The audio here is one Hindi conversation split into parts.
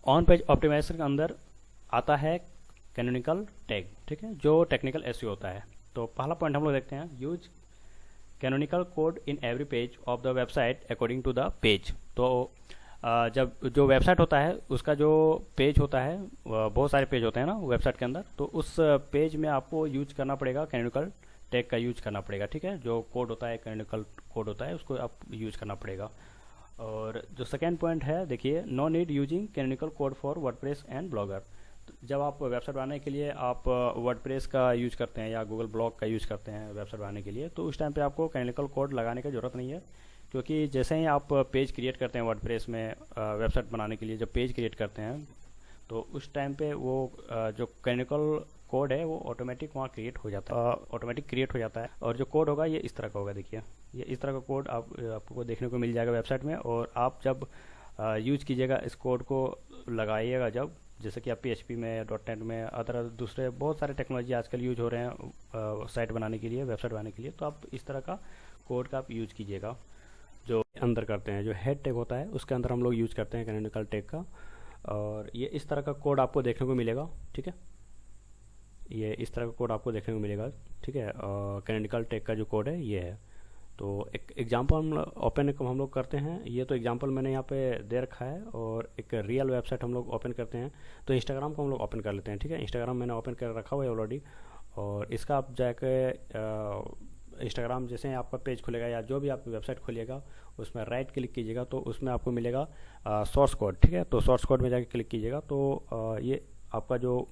ऑन पेज ऑप्टिमाइजेशन के अंदर आता है कैनोनिकल टैग, ठीक है, जो टेक्निकल एसईओ होता है। तो पहला पॉइंट हम लोग देखते हैं, use canonical code in every page of the website according to the page. तो जब जो वेबसाइट होता है उसका जो पेज होता है, बहुत सारे पेज होते हैं ना वेबसाइट के अंदर, तो उस पेज में आपको यूज करना पड़ेगा कैनोनिकल टैग का यूज करना पड़ेगा, ठीक है। जो कोड होता है, कैनोनिकल कोड होता है, उसको आप यूज करना पड़ेगा। और जो सेकेंड पॉइंट है, देखिए, no need using canonical code for WordPress and Blogger. जब आप वेबसाइट बनाने के लिए आप वर्डप्रेस का यूज करते हैं या गूगल ब्लॉग का यूज करते हैं वेबसाइट बनाने के लिए, तो उस टाइम पे आपको कैनोनिकल कोड लगाने की ज़रूरत नहीं है, क्योंकि जैसे ही आप पेज क्रिएट करते हैं वर्डप्रेस में वेबसाइट बनाने के लिए, जब पेज क्रिएट करते हैं तो उस टाइम पे वो जो कैनोनिकल कोड है वो ऑटोमेटिक वहाँ क्रिएट हो जाता है, ऑटोमेटिक क्रिएट हो जाता है। और जो कोड होगा ये इस तरह का होगा, देखिए, ये इस तरह का कोड आपको देखने को मिल जाएगा वेबसाइट में। और आप जब यूज कीजिएगा इस कोड को, लगाइएगा जब, जैसे कि आप PHP में, .NET में, अदर दूसरे बहुत सारे टेक्नोलॉजी आजकल यूज हो रहे हैं साइट बनाने के लिए, वेबसाइट बनाने के लिए, तो आप इस तरह का कोड का आप यूज कीजिएगा। जो अंदर करते हैं, जो हेड टैग होता है उसके अंदर हम लोग यूज करते हैं कैनोनिकल टैग का, और ये इस तरह का कोड आपको देखने को मिलेगा, ठीक है। ये इस तरह का कोड आपको देखने को मिलेगा, ठीक है। कैनोनिकल टैग का जो कोड है ये है। तो एक एग्जांपल हम ओपन हम लोग करते हैं, ये तो एग्जांपल मैंने यहाँ पे दे रखा है, और एक रियल वेबसाइट हम लोग ओपन करते हैं। तो इंस्टाग्राम को हम लोग ओपन कर लेते हैं, ठीक है। इंस्टाग्राम मैंने ओपन कर रखा हुआ है ऑलरेडी, और इसका आप जाके इंस्टाग्राम जैसे ही आपका पेज खुलेगा या जो भी आप वेबसाइट खोलिएगा उसमें राइट क्लिक कीजिएगा, तो उसमें आपको मिलेगा सोर्स कोड, ठीक है। तो सोर्स कोड में जाके क्लिक कीजिएगा, तो ये आपका जो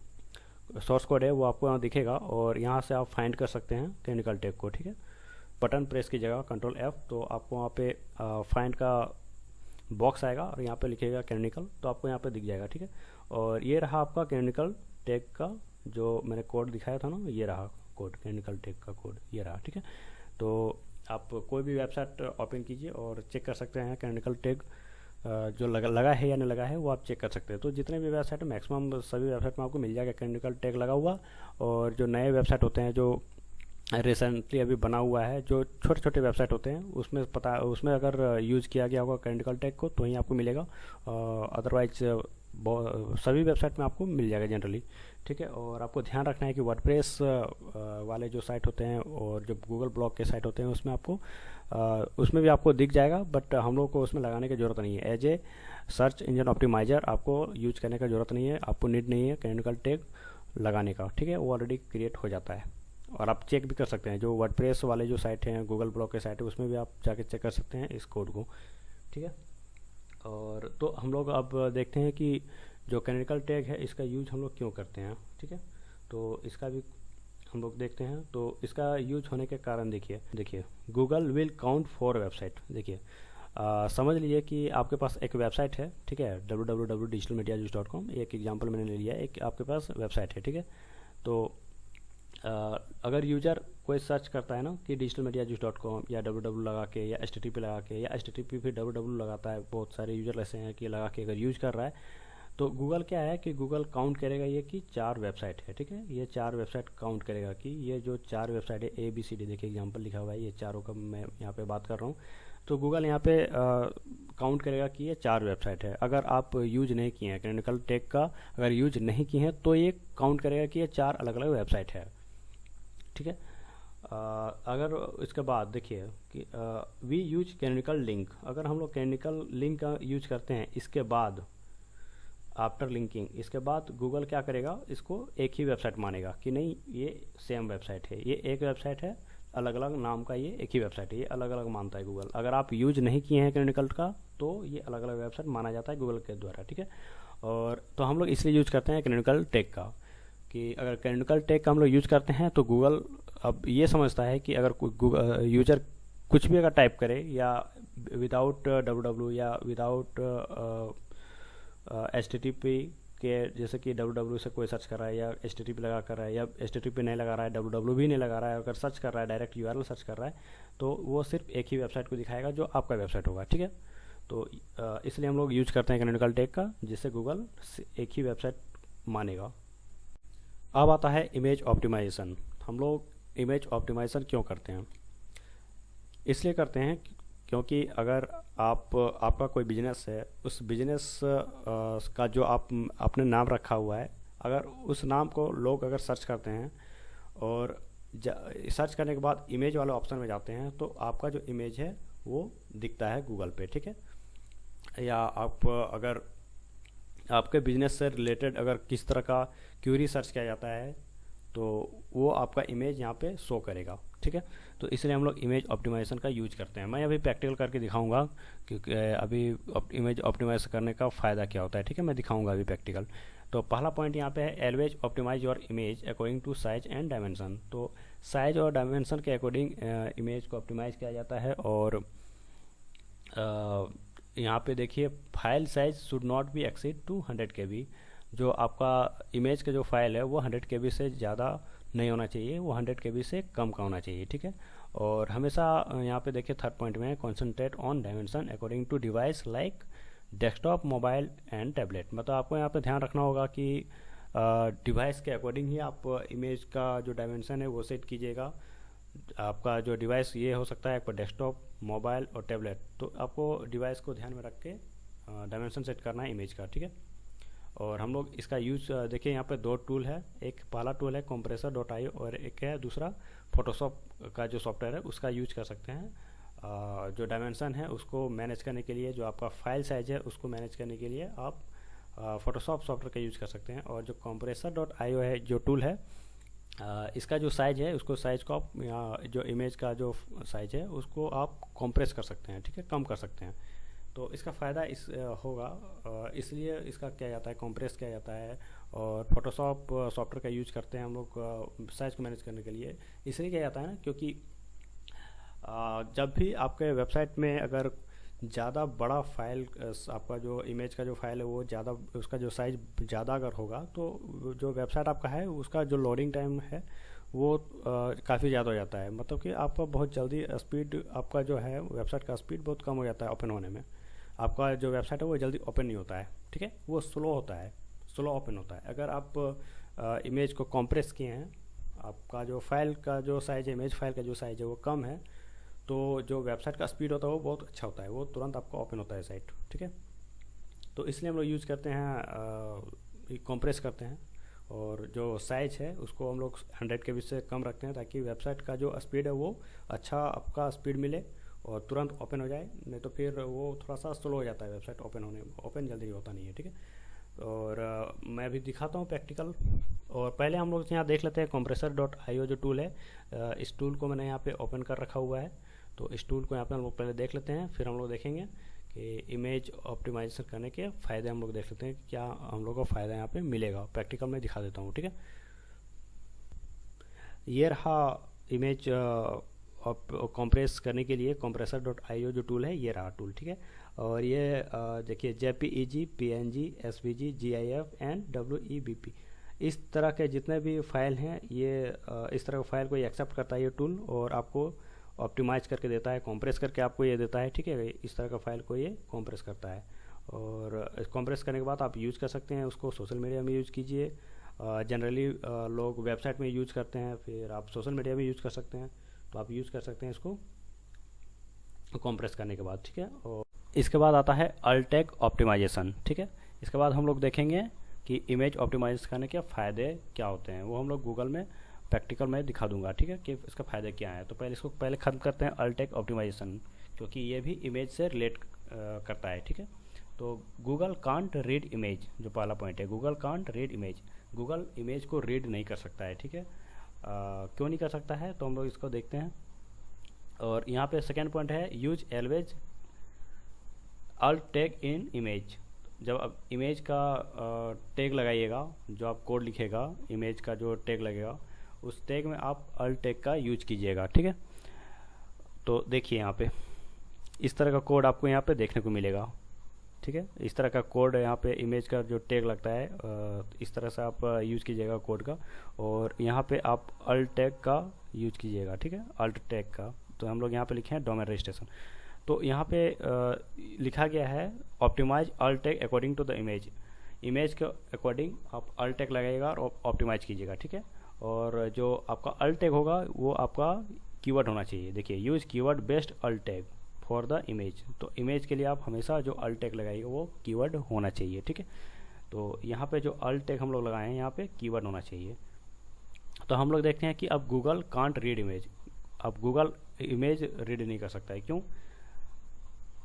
सोर्स कोड है वो आपको यहाँ दिखेगा, और यहाँ से आप फाइंड कर सकते हैं कैनोनिकल टैग को, ठीक है। बटन प्रेस कीजिएगा Ctrl+F, तो आपको वहाँ पे फाइंड का बॉक्स आएगा और यहाँ पे लिखिएगा कैनोनिकल, तो आपको यहाँ पे दिख जाएगा, ठीक है। और ये रहा आपका कैनोनिकल टैग का जो मैंने कोड दिखाया था ना, ये रहा कोड, कैनोनिकल टैग का कोड ये रहा, ठीक है। तो आप कोई भी वेबसाइट ओपन कीजिए और चेक कर सकते हैं कैनोनिकल टैग जो लगा है या नहीं लगा है, वो आप चेक कर सकते हैं। तो जितने भी वेबसाइट, मैक्सिमम सभी वेबसाइट में आपको मिल जाएगा कैनोनिकल टैग लगा हुआ। और जो नए वेबसाइट होते हैं, जो रिसेंटली अभी बना हुआ है, जो छोटे छोटे वेबसाइट होते हैं, उसमें अगर यूज़ किया गया होगा कैनोनिकल टैग को, तो ही आपको मिलेगा। अदरवाइज सभी वेबसाइट में आपको मिल जाएगा जनरली, ठीक है। और आपको ध्यान रखना है कि वर्डप्रेस वाले जो साइट होते हैं और जो गूगल ब्लॉग के साइट होते हैं उसमें आपको उसमें भी आपको दिख जाएगा, बट हम लोग को उसमें लगाने की ज़रूरत नहीं है। As a search engine optimiser आपको यूज करने का ज़रूरत नहीं है, आपको नीड नहीं है कैनोनिकल टैग लगाने का, ठीक है। वो ऑलरेडी क्रिएट हो जाता है। और आप चेक भी कर सकते हैं, जो वर्डप्रेस वाले जो साइट हैं, गूगल ब्लॉग के साइट है, उसमें भी आप जाके चेक कर सकते हैं इस कोड को, ठीक है। और तो हम लोग अब देखते हैं कि जो कैनोनिकल टैग है इसका यूज हम लोग क्यों करते हैं, ठीक है। तो इसका भी हम लोग देखते हैं। तो इसका यूज होने के कारण देखिए Google will count for website. देखिए समझ लीजिए कि आपके पास एक वेबसाइट है, ठीक है, www.digitalmediajuice.com, एक एग्जांपल मैंने ले लिया है, एक आपके पास वेबसाइट है, ठीक है। तो अगर यूजर कोई सर्च करता है ना कि digitalmediajuice.com या www लगा के या http लगा के, या http फिर www लगाता है, बहुत सारे यूजर ऐसे हैं कि लगा के अगर यूज कर रहा है, तो गूगल क्या है कि गूगल काउंट करेगा ये कि 4 वेबसाइट है, ठीक है। ये 4 वेबसाइट काउंट करेगा कि ये जो 4 वेबसाइट है ABCD, देखिए एग्जांपल लिखा हुआ है, ये चारों का मैं यहाँ पे बात कर रहा हूँ। तो गूगल यहाँ पे काउंट करेगा कि ये 4 वेबसाइट है। अगर आप यूज नहीं किए हैं कैनोनिकल टैग का, अगर यूज नहीं किए हैं, तो ये काउंट करेगा कि ये 4 अलग अलग वेबसाइट है, ठीक है। अगर इसके बाद देखिए कि वी यूज कैनोनिकल लिंक, अगर हम लोग कैनोनिकल लिंक का यूज करते हैं, इसके बाद आफ्टर लिंकिंग, इसके बाद गूगल क्या करेगा, इसको एक ही वेबसाइट मानेगा कि नहीं ये सेम वेबसाइट है, ये एक वेबसाइट है, अलग अलग नाम का ये एक ही वेबसाइट है, ये अलग अलग मानता है गूगल। अगर आप यूज नहीं किए हैं कैनोनिकल का, तो ये अलग अलग वेबसाइट माना जाता है गूगल के द्वारा, ठीक है। और तो हम लोग इसलिए यूज करते हैं कैनोनिकल टैग का, कि अगर कैनोनिकल टैग का हम लोग यूज करते हैं तो गूगल अब ये समझता है कि अगर यूजर कुछ भी अगर टाइप करे, या विदाउट www या विदाउट HTTP के, जैसे कि www से कोई सर्च कर रहा है या HTTP लगा कर रहा है, या HTTP नहीं लगा रहा है, www भी नहीं लगा रहा है, अगर सर्च कर रहा है, डायरेक्ट URL सर्च कर रहा है, तो वो सिर्फ एक ही वेबसाइट को दिखाएगा जो आपका वेबसाइट होगा, ठीक है। तो इसलिए हम लोग यूज करते हैं कैनोनिकल टैग का, जिससे गूगल एक ही वेबसाइट मानेगा। अब आता है इमेज ऑप्टिमाइजेशन। हम लोग इमेज ऑप्टिमाइजेशन क्यों करते हैं? इसलिए करते हैं क्योंकि अगर आपका कोई बिजनेस है, उस बिजनेस का जो आपने नाम रखा हुआ है, अगर उस नाम को लोग अगर सर्च करते हैं और सर्च करने के बाद इमेज वाले ऑप्शन में जाते हैं, तो आपका जो इमेज है वो दिखता है गूगल पे, ठीक है। या आप अगर आपके बिजनेस से रिलेटेड अगर किस तरह का क्यूरी सर्च किया जाता है, तो वो आपका इमेज यहाँ पे शो करेगा, ठीक है। तो इसलिए हम लोग इमेज ऑप्टिमाइजेशन का यूज करते हैं। मैं अभी प्रैक्टिकल करके दिखाऊंगा क्योंकि अभी इमेज ऑप्टिमाइज करने का फ़ायदा क्या होता है, ठीक है, मैं दिखाऊंगा अभी प्रैक्टिकल। तो पहला पॉइंट यहाँ पे है, always optimise your image according to size and dimension. तो साइज और डायमेंशन के अकॉर्डिंग इमेज को ऑप्टिमाइज किया जाता है। और यहाँ पे देखिए, file size should not be exceed 200 KB। जो आपका इमेज का जो फाइल है वो 100 KB से ज़्यादा नहीं होना चाहिए, वो 100 KB से कम का होना चाहिए, ठीक है। और हमेशा यहाँ पे देखिए थर्ड पॉइंट में, concentrate on dimension according to device like desktop, mobile and tablet. मतलब आपको यहाँ पे ध्यान रखना होगा कि डिवाइस के अकॉर्डिंग ही आप इमेज का जो डायमेंशन है वो सेट कीजिएगा। आपका जो डिवाइस ये हो सकता है आपका डेस्कटॉप, मोबाइल और टैबलेट, तो आपको डिवाइस को ध्यान में रख के डायमेंशन सेट करना है इमेज का, ठीक है। और हम लोग इसका यूज देखिए, यहाँ पे दो टूल है, एक पहला टूल है compressor.io और एक है दूसरा फोटोशॉप का जो सॉफ्टवेयर है उसका यूज कर सकते हैं। जो डायमेंशन है उसको मैनेज करने के लिए, जो आपका फाइल साइज है उसको मैनेज करने के लिए आप फोटोशॉप सॉफ्टवेयर का यूज कर सकते हैं। और जो compressor.io है जो टूल है, इसका जो साइज है उसको, साइज को आप जो इमेज का जो साइज है उसको आप कंप्रेस कर सकते हैं, ठीक है, कम कर सकते हैं। तो इसका फ़ायदा इस होगा, इसलिए इसका किया जाता है, कंप्रेस किया जाता है। और फोटोशॉप सॉफ्टवेयर का यूज करते हैं हम लोग साइज को मैनेज करने के लिए, इसलिए किया जाता है ना, क्योंकि जब भी आपके वेबसाइट में अगर ज़्यादा बड़ा फाइल, आपका जो इमेज का जो फाइल है वो ज़्यादा, उसका जो साइज ज़्यादा अगर होगा, तो जो वेबसाइट आपका है उसका जो लोडिंग टाइम है वो काफ़ी ज़्यादा हो जाता है। मतलब कि आपका बहुत जल्दी स्पीड, आपका जो है वेबसाइट का स्पीड बहुत कम हो जाता है ओपन होने में। आपका जो वेबसाइट है वो जल्दी ओपन नहीं होता है, ठीक है, वो स्लो होता है, स्लो ओपन होता है। अगर आप इमेज को कंप्रेस किए हैं, आपका जो फाइल का जो साइज है, इमेज फाइल का जो साइज है वो कम है, तो जो वेबसाइट का स्पीड होता है वो बहुत अच्छा होता है, वो तुरंत आपका ओपन होता है साइट, ठीक है। तो इसलिए हम लोग यूज़ करते हैं, कंप्रेस करते हैं। और जो साइज है उसको हम लोग 100 KB से कम रखते हैं, ताकि वेबसाइट का जो स्पीड है वो अच्छा आपका स्पीड मिले और तुरंत ओपन हो जाए। नहीं तो फिर वो थोड़ा सा स्लो हो जाता है वेबसाइट ओपन होने में, ओपन जल्दी होता नहीं है, ठीक है। और मैं अभी दिखाता हूँ प्रैक्टिकल। और पहले हम लोग यहाँ देख लेते हैं compressor.io जो टूल है, इस टूल को मैंने यहाँ पे ओपन कर रखा हुआ है। तो इस टूल को यहाँ पे हम लोग पहले देख लेते हैं, फिर हम लोग देखेंगे कि इमेज ऑप्टिमाइजेशन करने के फ़ायदे हम लोग देख लेते हैं, क्या हम लोग को फ़ायदा यहाँ पे मिलेगा। प्रैक्टिकल में दिखा देता हूँ, ठीक है। ये रहा इमेज कंप्रेस करने के लिए compressor.io जो टूल है, ये रहा टूल, ठीक है। और ये देखिए JPEG, PNG, SVG, GIF and WEBP, इस तरह के जितने भी फाइल हैं, ये इस तरह के फाइल को ये एक्सेप्ट करता है ये टूल, और आपको ऑप्टिमाइज करके देता है, कंप्रेस करके आपको ये देता है, ठीक है। इस तरह का फाइल को ये कंप्रेस करता है। और कंप्रेस करने के बाद आप यूज़ कर सकते हैं उसको, सोशल मीडिया में यूज़ कीजिए। जनरली लोग वेबसाइट में यूज़ करते हैं, फिर आप सोशल मीडिया में यूज़ कर सकते हैं, तो आप यूज़ कर सकते हैं इसको कंप्रेस करने के बाद, ठीक है। और इसके बाद आता है अल्ट टैग ऑप्टिमाइजेशन, ठीक है। इसके बाद हम लोग देखेंगे कि इमेज ऑप्टिमाइज करने के फ़ायदे क्या होते हैं, वो हम लोग गूगल में प्रैक्टिकल में दिखा दूंगा, ठीक है, कि इसका फ़ायदे क्या है। तो पहले इसको ख़त्म करते हैं अल्ट टैग ऑप्टिमाइजेशन, क्योंकि ये भी इमेज से रिलेट करता है, ठीक है। तो गूगल कांट रीड इमेज, जो पहला पॉइंट है, Google can't read image, Google image को रीड नहीं कर सकता है, ठीक है। क्यों नहीं कर सकता है, तो हम लोग इसको देखते हैं। और यहाँ पे सेकेंड पॉइंट है, use always alt tag in image. जब आप इमेज का टैग लगाइएगा, जो आप कोड लिखेगा, इमेज का जो टैग लगेगा, उस टैग में आप अल्ट टैग का यूज कीजिएगा, ठीक है। तो देखिए यहाँ पे इस तरह का कोड आपको यहाँ पे देखने को मिलेगा, ठीक है। इस तरह का कोड यहाँ पे इमेज का जो टैग लगता है, इस तरह से आप यूज़ कीजिएगा कोड का। और यहाँ पे आप अल्ट टैग का यूज कीजिएगा, ठीक है, अल्ट टैग का। तो हम लोग यहाँ पे लिखे हैं डोमेन रजिस्ट्रेशन। तो यहाँ पे लिखा गया है optimise alt tag according to the image, image के अकॉर्डिंग आप अल्ट टैग लगाइएगा और ऑप्टिमाइज कीजिएगा, ठीक है। और जो आपका अल्ट टैग होगा वो आपका कीवर्ड होना चाहिए। देखिए, use keyword based alt tag for the image. तो इमेज के लिए आप हमेशा जो अल्ट टैग लगाइए वो कीवर्ड होना चाहिए, ठीक है। तो यहाँ पे जो अल्ट टैग हम लोग लगाए हैं यहाँ पे कीवर्ड होना चाहिए। तो हम लोग देखते हैं कि अब गूगल कांट रीड इमेज, अब गूगल इमेज रीड नहीं कर सकता है। क्यों?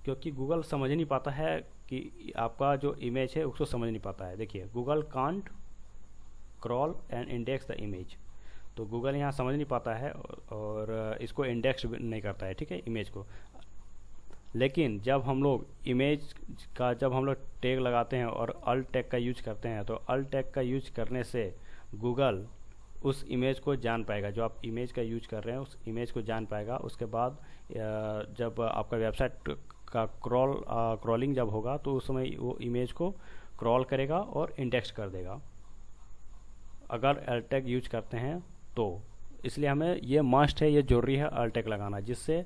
क्योंकि गूगल समझ नहीं पाता है कि आपका जो इमेज है उसको समझ नहीं पाता है। देखिए, Google can't crawl and index the image. तो गूगल यहाँ समझ नहीं पाता है और इसको इंडेक्स नहीं करता है, ठीक है, इमेज को। लेकिन जब हम लोग इमेज का जब हम लोग टैग लगाते हैं और अल्ट टैग का यूज करते हैं, तो अल्ट टैग का यूज करने से गूगल उस इमेज को जान पाएगा, जो आप इमेज का यूज कर रहे हैं उस इमेज को जान पाएगा। उसके बाद जब आपका वेबसाइट का क्रॉलिंग जब होगा तो उस समय वो इमेज को क्रॉल करेगा और इंडेक्स कर देगा, अगर अल्ट टैग यूज करते हैं तो। इसलिए हमें ये मस्ट है, ये जरूरी है अल्ट टैग लगाना, जिससे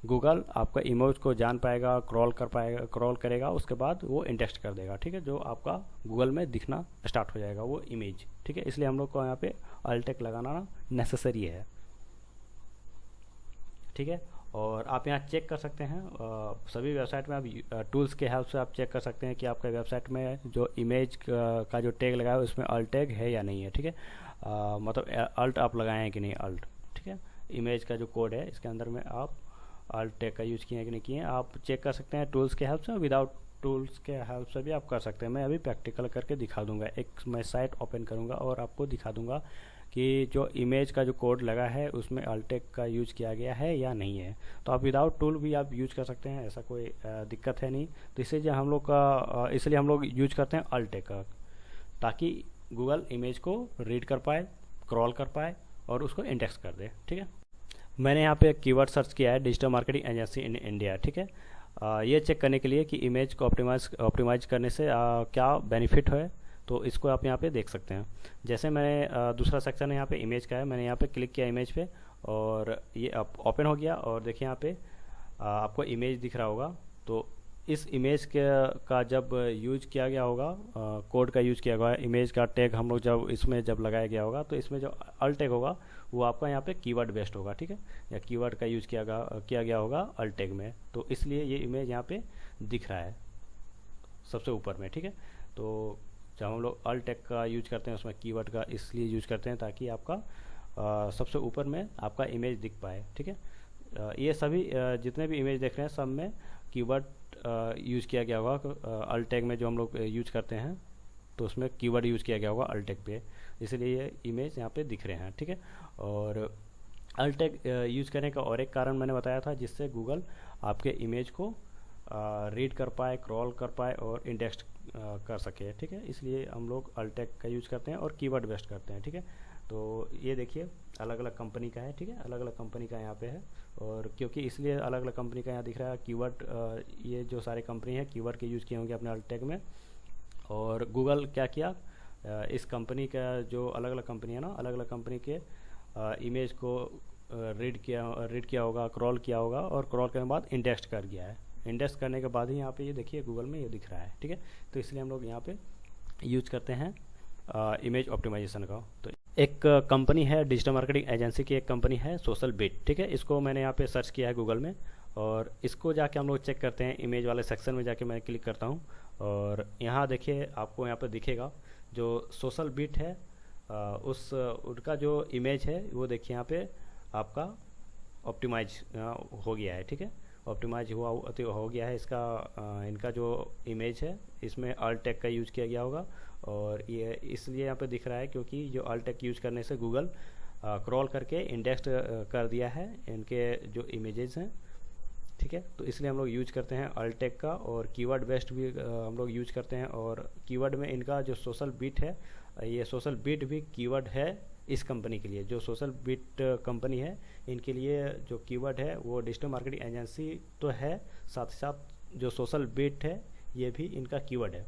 गूगल आपका इमेज को जान पाएगा, क्रॉल करेगा, उसके बाद वो इंडेक्स कर देगा, ठीक है, जो आपका गूगल में दिखना स्टार्ट हो जाएगा वो इमेज, ठीक है। इसलिए हम लोग को यहाँ पे अल्ट टैग लगाना नेसेसरी है, ठीक है। और आप यहाँ चेक कर सकते हैं सभी वेबसाइट में, आप टूल्स के हेल्प से आप चेक कर सकते हैं कि आपका वेबसाइट में जो इमेज का जो टैग लगाया है उसमें अल्ट टैग है या नहीं है, ठीक है। मतलब अल्ट आप लगाए हैं कि नहीं, अल्ट, ठीक है। इमेज का जो कोड है इसके अंदर में आप अल्ट टैग का यूज़ किए हैं कि नहीं किए हैं, आप चेक कर सकते हैं टूल्स के हेल्प से। विदाउट टूल्स के हेल्प से भी आप कर सकते हैं। मैं अभी प्रैक्टिकल करके दिखा दूंगा, एक मैं साइट ओपन करूंगा और आपको दिखा दूंगा कि जो इमेज का जो कोड लगा है उसमें अल्ट टैग का यूज किया गया है या नहीं है। तो आप विदाउट टूल भी आप यूज कर सकते हैं, ऐसा कोई दिक्कत है नहीं। तो इसलिए हम लोग का इसलिए हम लोग यूज करते हैं अल्ट टैग का, ताकि गूगल इमेज को रीड कर पाए, क्रॉल कर पाए और उसको इंडेक्स कर दे, ठीक है। मैंने यहाँ पे एक कीवर्ड सर्च किया है, digital marketing agency in India, ठीक है। ये चेक करने के लिए कि इमेज को ऑप्टिमाइज करने से क्या बेनिफिट है, तो इसको आप यहाँ पे देख सकते हैं। जैसे मैंने दूसरा सेक्शन है यहाँ पे इमेज का है, मैंने यहाँ पे क्लिक किया इमेज पे और ये ओपन हो गया और देखिए यहाँ पे आपको इमेज दिख रहा होगा। तो इस इमेज का जब यूज किया गया होगा, कोड का यूज किया गया, इमेज का टैग हम लोग जब इसमें जब लगाया गया होगा, तो इसमें जो अल्ट टैग होगा वो आपका यहाँ पे कीवर्ड बेस्ड होगा, ठीक है, या कीवर्ड का यूज किया गया होगा अल्ट टैग में। तो इसलिए ये इमेज यहाँ पे दिख रहा है सबसे ऊपर में, ठीक है। तो जब हम लोग अल्ट टैग का यूज करते हैं उसमें कीवर्ड का इसलिए यूज करते हैं ताकि आपका सबसे ऊपर में आपका इमेज दिख पाए, ठीक है। ये सभी जितने भी इमेज देख रहे हैं सब में कीवर्ड यूज किया गया होगा अल्ट टैग में, जो हम लोग यूज करते हैं तो उसमें कीवर्ड यूज किया गया होगा अल्ट टैग पे, इसलिए ये इमेज यहाँ पे दिख रहे हैं, ठीक है। और अल्ट टैग यूज करने का और एक कारण मैंने बताया था, जिससे गूगल आपके इमेज को रीड कर पाए, क्रॉल कर पाए और इंडेक्स कर सके, ठीक है। इसलिए हम लोग अल्ट टैग का यूज करते हैं और कीवर्ड बेस्ड करते हैं, ठीक है। तो ये देखिए अलग अलग कंपनी का है, ठीक है, अलग अलग कंपनी का यहाँ पे है। और क्योंकि इसलिए अलग अलग कंपनी का यहाँ दिख रहा है कीवर्ड, ये जो सारे कंपनी है कीवर्ड के यूज़ किए होंगे अपने अल्ट टैग में। और गूगल क्या किया, इस कंपनी का जो अलग अलग कंपनी है ना, अलग अलग कंपनी के इमेज को रीड किया होगा, क्रॉल किया होगा और क्रॉल करने के बाद इंडेक्स कर गया है। इंडेक्स करने के बाद ही यहाँ पे ये देखिए गूगल में ये दिख रहा है, ठीक है। तो इसलिए हम लोग यहाँ पे यूज करते हैं इमेज ऑप्टिमाइजेशन का। तो एक कंपनी है, डिजिटल मार्केटिंग एजेंसी की एक कंपनी है सोशल बिट, ठीक है। इसको मैंने यहाँ पे सर्च किया है गूगल में और इसको जाके हम लोग चेक करते हैं। इमेज वाले सेक्शन में जाके मैं क्लिक करता हूँ और यहाँ देखिए आपको यहाँ पे दिखेगा जो सोशल बिट है, उनका जो इमेज है वो देखिए यहाँ पे आपका ऑप्टिमाइज हो गया है, ठीक है। ऑप्टिमाइज हो गया है इसका, इनका जो इमेज है इसमें अल्ट टैग का यूज़ किया गया होगा और ये इसलिए यहाँ पे दिख रहा है क्योंकि जो अल्ट टैग यूज़ करने से गूगल क्रॉल करके इंडेक्स कर दिया है इनके जो इमेजेस हैं, ठीक है। तो इसलिए हम लोग यूज करते हैं अल्ट टैग का और कीवर्ड बेस्ड भी हम लोग यूज करते हैं। और कीवर्ड में इनका जो सोशल बिट है, ये सोशल बिट भी कीवर्ड है इस कंपनी के लिए। जो सोशल बिट कंपनी है इनके लिए जो कीवर्ड है वो डिजिटल मार्केटिंग एजेंसी तो है, साथ ही साथ जो सोशल बिट है ये भी इनका कीवर्ड है।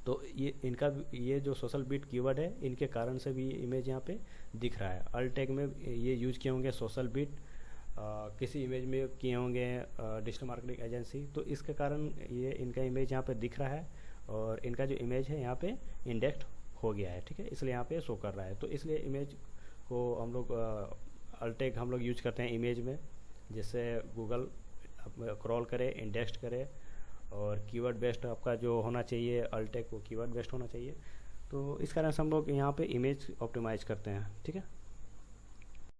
तो ये जो सोशल बिट कीवर्ड है इनके कारण से भी इमेज यहाँ पे दिख रहा है। अल्ट टैग में ये यूज किए होंगे सोशल बिट, किसी इमेज में किए होंगे डिजिटल मार्केटिंग एजेंसी, तो इसके कारण ये इनका इमेज यहाँ पे दिख रहा है और इनका जो इमेज है यहाँ पे इंडेक्स हो गया है, ठीक है। इसलिए यहाँ पे शो कर रहा है। तो इसलिए इमेज को हम लोग अल्ट टैग हम लोग यूज करते हैं इमेज में, जिससे गूगल क्रॉल करे, इंडेक्स करे, और कीवर्ड बेस्ड आपका जो होना चाहिए अल्ट टैग वो कीवर्ड बेस्ड होना चाहिए। तो इस कारण से हम लोग यहाँ पे इमेज ऑप्टिमाइज करते हैं, ठीक है।